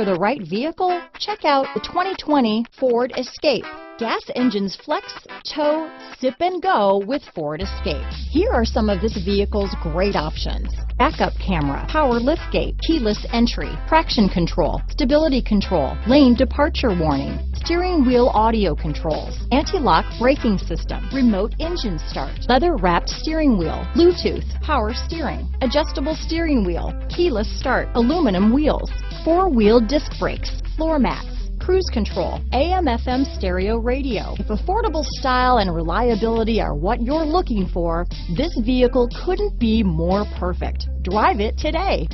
for the right vehicle? Check out the 2020 Ford Escape. Gas engines flex, tow, sip and go with Ford Escape. Here are some of this vehicle's great options: backup camera, power liftgate, keyless entry, traction control, stability control, lane departure warning, steering wheel audio controls, anti-lock braking system, remote engine start, leather wrapped steering wheel, Bluetooth, power steering, adjustable steering wheel, keyless start, aluminum wheels, four-wheel disc brakes, floor mats, cruise control, AM/FM stereo radio. If affordable style and reliability are what you're looking for, this vehicle couldn't be more perfect. Drive it today.